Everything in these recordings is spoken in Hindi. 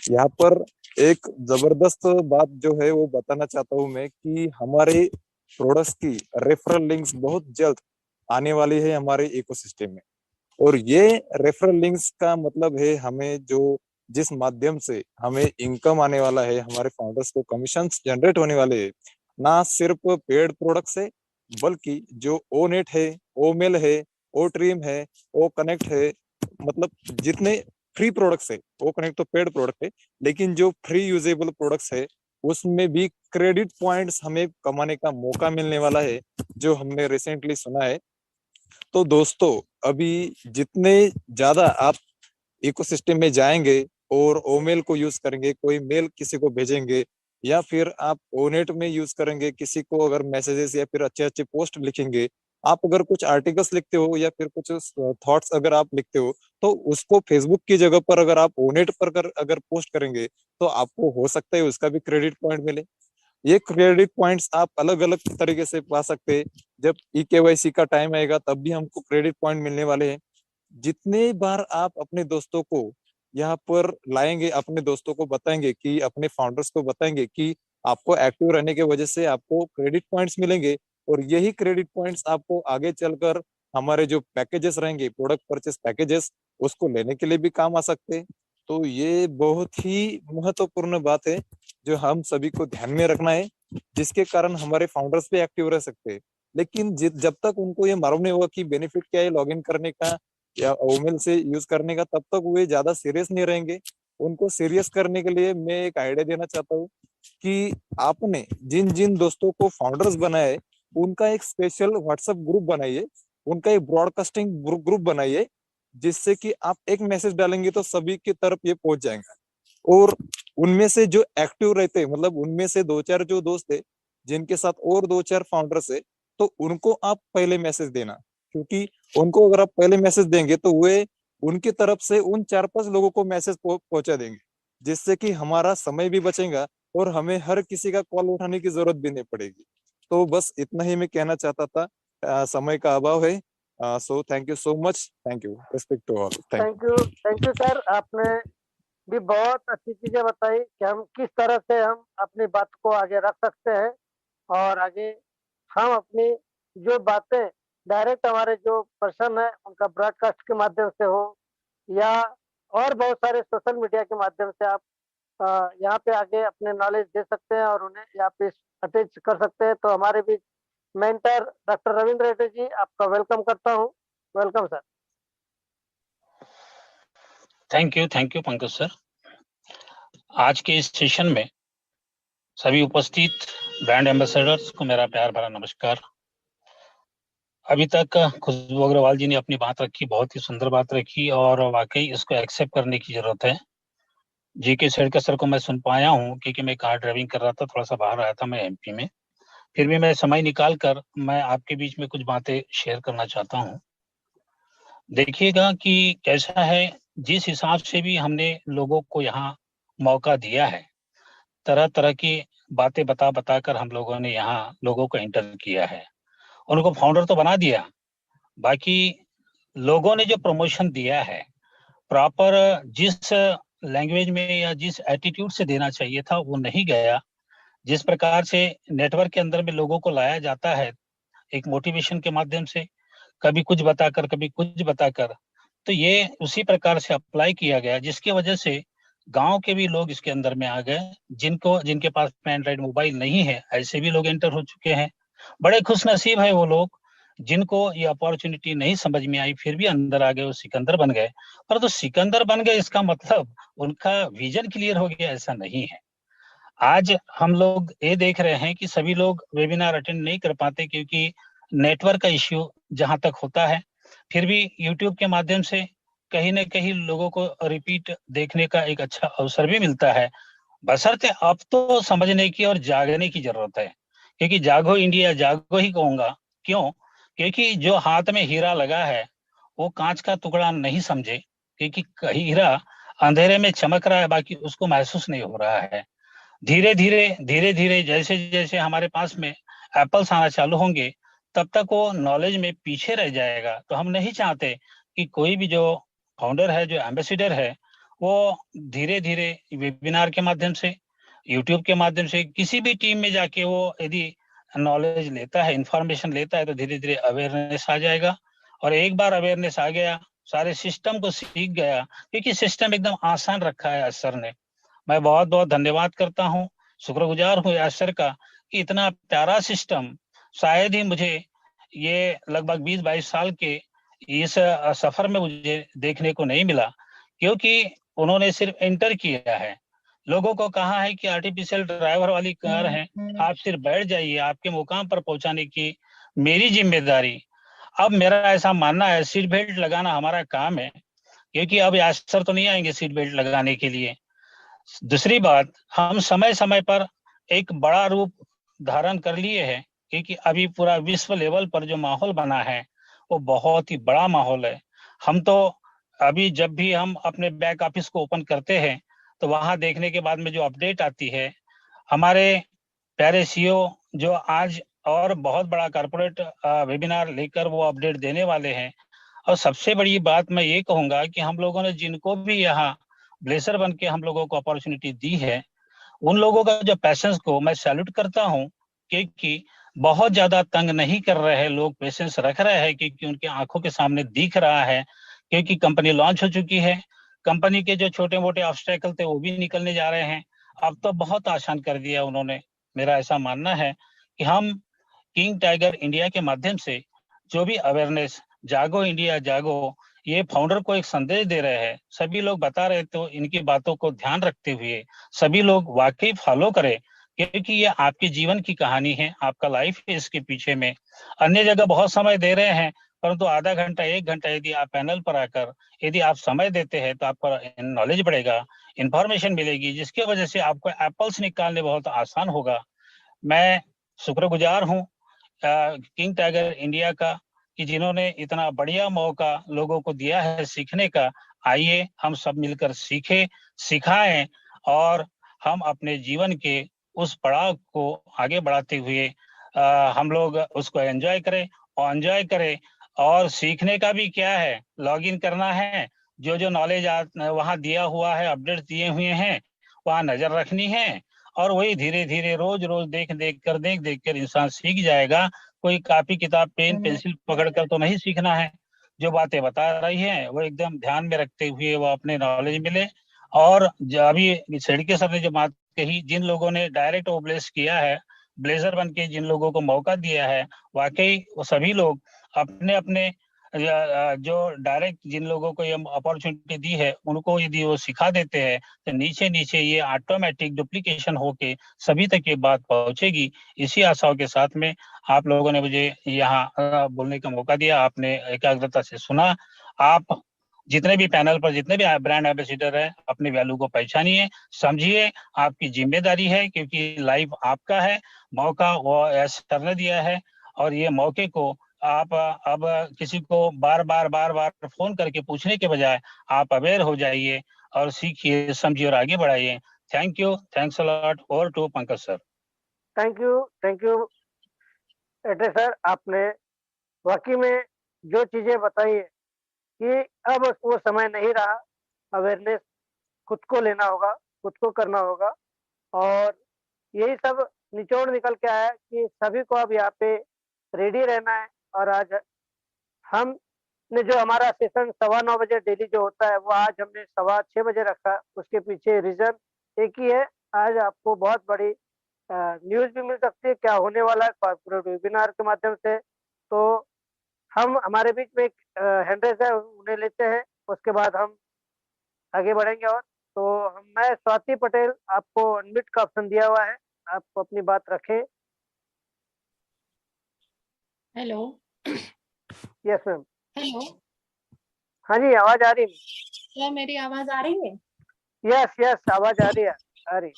यहाँ पर एक जबरदस्त बात जो है वो बताना चाहता हूँ मैं कि हमारे प्रोडक्ट्स की रेफरल लिंक्स बहुत जल्द आने वाली है हमारे इकोसिस्टम में। और ये रेफरल लिंक्स का मतलब है हमें जो जिस माध्यम से हमें इनकम आने वाला है, हमारे फाउंडर्स को कमीशन जनरेट होने वाले हैं, ना सिर्फ पेड प्रोडक्ट से बल्कि जो ओ नेट है, ओ मेल है, ओ ट्रीम है, ओ कनेक्ट है, मतलब जितने फ्री प्रोडक्ट्स है, वो कनेक्ट तो पेड प्रोडक्ट है, लेकिन जो फ्री यूजेबल प्रोडक्ट्स है उसमें भी क्रेडिट पॉइंट्स हमें कमाने का मौका मिलने वाला है, जो हमने रिसेंटली सुना है। तो दोस्तों, अभी जितने ज्यादा आप इकोसिस्टम में जाएंगे और ओमेल को यूज करेंगे, कोई मेल किसी को भेजेंगे, या फिर आप ओनेट में यूज करेंगे, किसी को अगर मैसेजेस या फिर अच्छे अच्छे पोस्ट लिखेंगे, आप अगर कुछ आर्टिकल्स लिखते हो या फिर कुछ थॉट्स अगर आप लिखते हो, तो उसको फेसबुक की जगह पर अगर आप ओनेट पर अगर पोस्ट करेंगे, तो आपको हो सकता है उसका भी क्रेडिट पॉइंट मिले। ये क्रेडिट पॉइंट्स आप अलग अलग तरीके से पा सकते हैं। जब ई केवाईसी का टाइम आएगा तब भी हमको क्रेडिट पॉइंट मिलने वाले हैं। जितने बार आप अपने दोस्तों को यहाँ पर लाएंगे, अपने दोस्तों को बताएंगे कि अपने फाउंडर्स को बताएंगे कि आपको एक्टिव रहने की वजह से आपको क्रेडिट पॉइंट्स मिलेंगे, और यही क्रेडिट पॉइंट्स आपको आगे चलकर हमारे जो पैकेजेस रहेंगे, प्रोडक्ट परचेस पैकेजेस, उसको लेने के लिए भी काम आ सकते हैं। तो ये बहुत ही महत्वपूर्ण बात है जो हम सभी को ध्यान में रखना है, जिसके कारण हमारे फाउंडर्स भी एक्टिव रह सकते हैं। लेकिन जब तक उनको ये मालूम नहीं होगा कि बेनिफिट क्या है लॉगिन करने का या ओमेल से यूज करने का, तब तक वे ज्यादा सीरियस नहीं रहेंगे। उनको सीरियस करने के लिए मैं एक आइडिया देना चाहता हूँ कि आपने जिन जिन दोस्तों को फाउंडर्स बनाए, उनका एक स्पेशल व्हाट्सएप ग्रुप बनाइए, उनका एक ब्रॉडकास्टिंग ग्रुप बनाइए, जिससे कि आप एक मैसेज डालेंगे तो सभी की तरफ ये पहुंच जाएगा। और उनमें से जो एक्टिव रहते हैं, मतलब उनमें से दो चार जो दोस्त है जिनके साथ और दो चार फाउंडर्स है, तो उनको आप पहले मैसेज देना, क्योंकि उनको अगर आप पहले मैसेज देंगे तो वे उनकी तरफ से उन चार पांच लोगों को मैसेज पहुंचा देंगे, जिससे कि हमारा समय भी बचेगा और हमें हर किसी का कॉल उठाने की जरूरत भी नहीं पड़ेगी। तो बस इतना ही मैं कहना चाहता था। समय का अभाव है। So thank you so much. Thank you. Respect to all. Thank thank you sir, आपने भी बहुत अच्छी चीजें बताई कि हम किस तरह से हम अपनी बात को आगे रख सकते हैं, और आगे हम अपनी जो बातें डायरेक्ट हमारे जो पर्सन है उनका ब्रॉडकास्ट के माध्यम से हो, या और बहुत सारे सोशल मीडिया के माध्यम से आप यहाँ पे आगे अपने नॉलेज दे सकते हैं और उन्हें यहाँ पे अटैच कर सकते हैं। तो हमारे बीच मेंटर डॉक्टर रविंद्र रेड्डी जी, आपका वेलकम करता हूँ। Welcome sir. Thank you Pankaj sir. आज के इस सेशन में सभी उपस्थित ब्रांड एम्बेसडर्स को मेरा प्यार भरा नमस्कार। अभी तक खुशबू अग्रवाल जी ने अपनी बात रखी, बहुत ही सुंदर बात रखी, और वाकई इसको एक्सेप्ट करने की जरूरत है। जीके शेड़कर सर को मैं सुन पाया हूँ क्योंकि मैं कार ड्राइविंग कर रहा था, थोड़ा सा बाहर आया था मैं एमपी में। फिर भी मैं समय निकाल कर मैं आपके बीच में कुछ बातें शेयर करना चाहता हूँ। देखिएगा कि कैसा है, जिस हिसाब से भी हमने लोगों को यहाँ मौका दिया है, तरह तरह की बातें बता बता कर हम लोगों ने यहाँ लोगों को एंटर किया है, उनको फाउंडर तो बना दिया, बाकी लोगों ने जो प्रमोशन दिया है प्रॉपर जिस लैंग्वेज में या जिस एटीट्यूड से देना चाहिए था वो नहीं गया। जिस प्रकार से नेटवर्क के अंदर में लोगों को लाया जाता है एक मोटिवेशन के माध्यम से, कभी कुछ बताकर कभी कुछ बताकर, तो ये उसी प्रकार से अप्लाई किया गया, जिसकी वजह से गांव के भी लोग इसके अंदर में आ गए। जिनके पास एंड्रॉइड मोबाइल नहीं है ऐसे भी लोग एंटर हो चुके हैं। बड़े खुश नसीब है वो लोग जिनको ये अपॉर्चुनिटी नहीं समझ में आई, फिर भी अंदर आ गए, वो सिकंदर बन गए। पर तो सिकंदर बन गए इसका मतलब उनका विजन क्लियर हो गया, ऐसा नहीं है। आज हम लोग ये देख रहे हैं कि सभी लोग वेबिनार अटेंड नहीं कर पाते क्योंकि नेटवर्क का इश्यू जहां तक होता है, फिर भी यूट्यूब के माध्यम से कहीं न कहीं लोगों को रिपीट देखने का एक अच्छा अवसर भी मिलता है। बशर्ते अब तो समझने की और जागने की जरूरत है, क्योंकि जागो इंडिया जागो ही कहूंगा। क्यों? क्योंकि जो हाथ में हीरा लगा है वो कांच का टुकड़ा नहीं समझे, क्योंकि हीरा अंधेरे में चमक रहा है, बाकी उसको महसूस नहीं हो रहा है। धीरे धीरे जैसे जैसे हमारे पास में एप्पल्स आना चालू होंगे तब तक वो नॉलेज में पीछे रह जाएगा। तो हम नहीं चाहते कि कोई भी जो फाउंडर है, जो एम्बेसडर है, वो धीरे धीरे वेबिनार के माध्यम से, यूट्यूब के माध्यम से, किसी भी टीम में जाके वो यदि नॉलेज लेता है, इंफॉर्मेशन लेता है, तो धीरे धीरे अवेयरनेस आ जाएगा। और एक बार अवेयरनेस आ गया, सारे सिस्टम को सीख गया, क्योंकि सिस्टम एकदम आसान रखा है याश सर ने। मैं बहुत बहुत धन्यवाद करता हूँ, शुक्रगुजार हूँ याश सर का कि इतना प्यारा सिस्टम शायद ही मुझे ये लगभग 20-22 साल के इस सफर में मुझे देखने को नहीं मिला, क्योंकि उन्होंने सिर्फ एंटर किया है। लोगों को कहा है कि आर्टिफिशियल ड्राइवर वाली कार है, आप सिर्फ बैठ जाइए, आपके मुकाम पर पहुंचाने की मेरी जिम्मेदारी। अब मेरा ऐसा मानना है, सीट बेल्ट लगाना हमारा काम है, क्योंकि अब याश सर तो नहीं आएंगे सीट बेल्ट लगाने के लिए। दूसरी बात, हम समय समय पर एक बड़ा रूप धारण कर लिए हैं, क्योंकि अभी पूरा विश्व लेवल पर जो माहौल बना है वो बहुत ही बड़ा माहौल है। हम तो अभी जब भी हम अपने बैक ऑफिस को ओपन करते हैं तो वहां देखने के बाद में जो अपडेट आती है, हमारे प्यारे सीईओ जो आज और बहुत बड़ा कॉर्पोरेट वेबिनार लेकर वो अपडेट देने वाले हैं। और सबसे बड़ी बात मैं ये कहूंगा कि हम लोगों ने जिनको भी यहाँ ब्लेसर बन के हम लोगों को अपॉर्चुनिटी दी है, उन लोगों का जो पैशंस को मैं सैल्यूट करता हूँ, क्योंकि बहुत ज्यादा तंग नहीं कर रहे हैं लोग, पेशेंस रख रहे हैं, क्योंकि उनकी आंखों के सामने दिख रहा है, क्योंकि कंपनी लॉन्च हो चुकी है। कंपनी के जो छोटे मोटे ऑब्स्टेकल थे वो भी निकलने जा रहे हैं। अब तो बहुत आसान कर दिया उन्होंने। मेरा ऐसा मानना है कि हम किंग टाइगर इंडिया के माध्यम से जो भी अवेयरनेस, जागो इंडिया जागो, ये फाउंडर को एक संदेश दे रहे हैं, सभी लोग बता रहे, तो इनकी बातों को ध्यान रखते हुए सभी लोग वाकई फॉलो करें, क्योंकि ये आपके जीवन की कहानी है, आपका लाइफ है इसके पीछे में। अन्य जगह बहुत समय दे रहे हैं, परंतु आधा घंटा 1 घंटा यदि आप पैनल पर आकर यदि आप समय देते हैं तो आपका नॉलेज बढ़ेगा, इंफॉर्मेशन मिलेगी, जिसकी वजह से आपको एप्पल्स निकालने बहुत आसान होगा। मैं शुक्रगुजार हूँ किंग टाइगर इंडिया का कि जिन्होंने इतना बढ़िया मौका लोगों को दिया है सीखने का। आइए हम सब मिलकर सीखें, सिखाएं, और हम अपने जीवन के उस पड़ाव को आगे बढ़ाते हुए हम लोग उसको एंजॉय करें और और सीखने का भी क्या है, लॉगिन करना है, जो जो नॉलेज वहाँ दिया हुआ है, अपडेट दिए हुए हैं, वहाँ नजर रखनी है, और वही धीरे धीरे रोज रोज देख देख कर इंसान सीख जाएगा। कोई कॉपी किताब पेन पेंसिल पकड़ कर तो नहीं सीखना है। जो बातें बता रही हैं वो एकदम ध्यान में रखते हुए वो अपने नॉलेज मिले। और अभी सेडके सर ने जो बात कही, जिन लोगों ने डायरेक्ट वो ब्लेस किया है, ब्लेजर बन के जिन लोगों को मौका दिया है, वाकई वो सभी लोग अपने अपने जो डायरेक्ट जिन लोगों को ये अपॉर्चुनिटी दी है उनको यदि वो सिखा देते हैं तो नीचे नीचे ये ऑटोमेटिक डुप्लीकेशन होके सभी तक ये बात पहुंचेगी। इसी आशाओं के साथ में आप लोगों ने मुझे यहाँ बोलने का मौका दिया, आपने एकाग्रता से सुना। आप जितने भी पैनल पर जितने भी ब्रांड एम्बेसडर है, अपने वैल्यू को पहचानिए, समझिए, आपकी जिम्मेदारी है, क्योंकि लाइफ आपका है, मौका वो सर ने दिया है, और ये मौके को आप अब किसी को बार बार फोन करके पूछने के बजाय आप अवेयर हो जाइए और सीखिए, समझिए और आगे बढ़ाइए। Thank you, thanks a lot. Over to Pankaj sir. Thank you एटे सर, आपने वाकई में जो चीजें बताई है कि अब वो समय नहीं रहा, अवेयरनेस खुद को लेना होगा, खुद को करना होगा, और यही सब निचोड़ निकल के आया कि सभी को अब यहाँ पे रेडी रहना है। और आज हमने जो हमारा सेशन 9:15 बजे डेली जो होता है वो आज हमने 6:15 बजे रखा। उसके पीछे रीजन एक ही है, आज आपको बहुत बड़ी न्यूज भी मिल सकती है क्या होने वाला है कॉर्पोरेट वेबिनार के माध्यम से। तो हम हमारे बीच में एक हैंड रेज है, उन्हें लेते हैं, उसके बाद हम आगे बढ़ेंगे। और तो मैं स्वाति पटेल, आपको अनम्यूट का ऑप्शन दिया हुआ है, आप अपनी बात रखें। हेलो। Yes ma'am. हेलो। हाँ जी, आवाज आ रही है? क्या मेरी आवाज आ रही है? यस आवाज आ रही है, आ रही।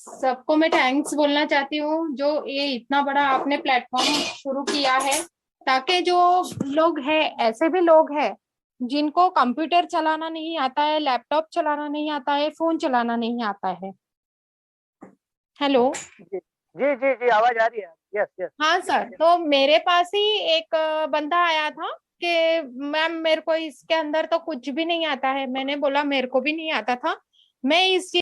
सबको मैं थैंक्स बोलना चाहती हूँ जो ये इतना बड़ा आपने प्लेटफॉर्म शुरू किया है, ताकि जो लोग हैं, ऐसे भी लोग हैं जिनको कंप्यूटर चलाना नहीं आता है, लैपटॉप चलाना नहीं आता है, फोन चलाना नहीं आता है। हेलो। जी आवाज आ रही है। यस। हाँ सर, तो मेरे पास ही एक बंदा आया था कि मैम मेरे को इसके अंदर तो कुछ भी नहीं आता है। मैंने बोला मेरे को भी नहीं आता था, मैं इस चीज